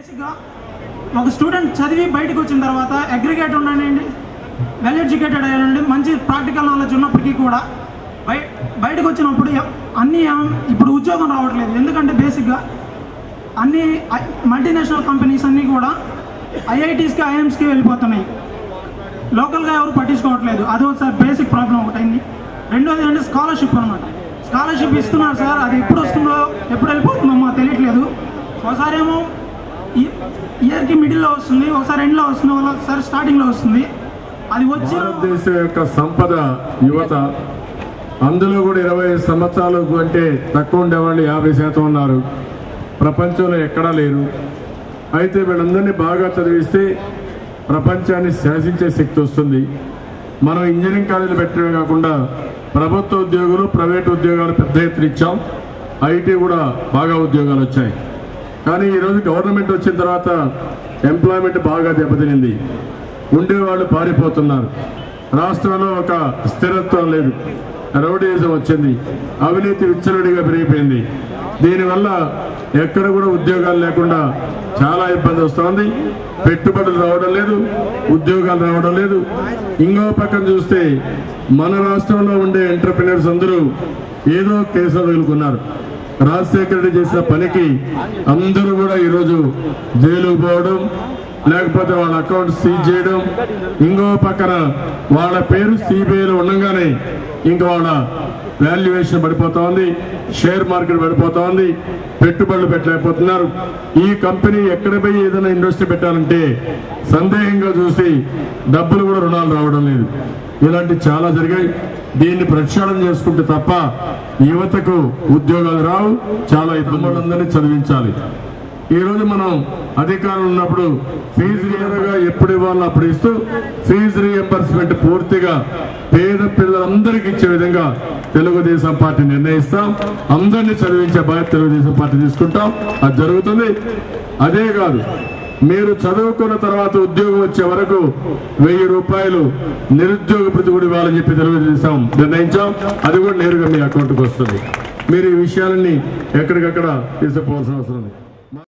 బేసిక్గా ఒక స్టూడెంట్ చదివి బయటకు వచ్చిన తర్వాత అగ్రిగేట్ ఉండండి, వెల్ ఎడ్యుకేటెడ్ అయ్యండి, మంచి ప్రాక్టికల్ నాలెడ్జ్ ఉన్నప్పటికీ కూడా బయటకు వచ్చినప్పుడు అన్నీ ఇప్పుడు ఉద్యోగం రావట్లేదు. ఎందుకంటే బేసిక్గా అన్ని మల్టీనేషనల్ కంపెనీస్ అన్నీ కూడా ఐఐటీస్కి ఐఎమ్స్కి వెళ్ళిపోతున్నాయి. లోకల్గా ఎవరు పట్టించుకోవట్లేదు. అది ఒకసారి బేసిక్ ప్రాబ్లం ఒకటైంది. రెండోది అంటే స్కాలర్షిప్ అనమాట. స్కాలర్షిప్ ఇస్తున్నారు సార్, అది ఎప్పుడు వస్తుందో ఎప్పుడు వెళ్ళిపోతుందో మాకు తెలియట్లేదు. ఒకసారి ఏమో ఇయర్కి మిడిల్లో వస్తుంది, ఒకసారి ఎండ్లో వస్తుంది, ఒకసారి స్టార్టింగ్లో వస్తుంది. అది వచ్చి భారతదేశం యొక్క సంపద యువత, అందులో కూడా 25 సంవత్సరాలకు అంటే తక్కువ ఉండేవాళ్ళు 50% ఉన్నారు. ప్రపంచంలో ఎక్కడా లేరు. అయితే వీళ్ళందరినీ బాగా చదివిస్తే ప్రపంచాన్ని శాసించే శక్తి వస్తుంది. మనం ఇంజనీరింగ్ కాలేజీలు పెట్టడమే కాకుండా ప్రభుత్వ ఉద్యోగులు, ప్రైవేట్ ఉద్యోగాలు పెద్ద ఎత్తున ఇచ్చాం. ఐటీ కూడా బాగా ఉద్యోగాలు వచ్చాయి. కానీ ఈరోజు గవర్నమెంట్ వచ్చిన తర్వాత ఎంప్లాయ్మెంట్ బాగా దెబ్బతినింది. ఉండేవాళ్ళు పారిపోతున్నారు. రాష్ట్రంలో ఒక స్థిరత్వం లేదు. రౌడీయిజం వచ్చింది. అవినీతి విచ్చలవిడిగా పెరిగిపోయింది. దీనివల్ల ఎక్కడ కూడా ఉద్యోగాలు లేకుండా చాలా ఇబ్బంది వస్తుంది. పెట్టుబడులు రావడం లేదు, ఉద్యోగాలు రావడం లేదు. ఇంకో పక్కన చూస్తే మన రాష్ట్రంలో ఉండే ఎంటర్ప్రినర్స్ అందరూ ఏదో కేసులు వదులుకున్నారు. రాజశేఖర రెడ్డి చేసిన పనికి అందరూ కూడా ఈరోజు జైలుకు పోవడం, లేకపోతే వాళ్ళ అకౌంట్ సీజ్ చేయడం, ఇంకో పక్కన వాళ్ళ పేరు సిబిఐలో ఉండగానే ఇంకా వాళ్ళ వాల్యుయేషన్ పడిపోతా ఉంది, షేర్ మార్కెట్ పడిపోతా ఉంది, పెట్టుబడులు పెట్టలేకపోతున్నారు. ఈ కంపెనీ ఎక్కడ పోయి ఏదైనా ఇండస్ట్రీ పెట్టాలంటే సందేహంగా చూసి డబ్బులు కూడా రుణాలు రావడం లేదు. ఇలాంటి చాలా జరిగాయి. దీన్ని ప్రక్షాళన చేసుకుంటే తప్ప యువతకు ఉద్యోగాలు రావు. చాలా ఇబ్బందులందరినీ చదివించాలి. ఈరోజు మనం అధికారంలో ఉన్నప్పుడు ఫీజు రియర్గా ఎప్పుడు ఇవ్వాలో అప్పుడు ఇస్తూ ఫీజు రీఎంబర్స్మెంట్ పూర్తిగా పేద పిల్లలందరికీ ఇచ్చే విధంగా తెలుగుదేశం పార్టీ నిర్ణయిస్తాం. అందరినీ చదివించే బాధ్యత తెలుగుదేశం పార్టీ తీసుకుంటాం. అది జరుగుతుంది. అదే కాదు, మీరు చదువుకున్న తర్వాత ఉద్యోగం వచ్చే వరకు 1000 రూపాయలు నిరుద్యోగ భృతి కూడా ఇవ్వాలని చెప్పి తెలుగుదేశం నిర్ణయించాం. అది కూడా నేరుగా మీ అకౌంట్కి వస్తుంది. మీరు ఈ విషయాలన్నీ ఎక్కడికక్కడ తీసుకుపోవాల్సిన అవసరం ఉంది.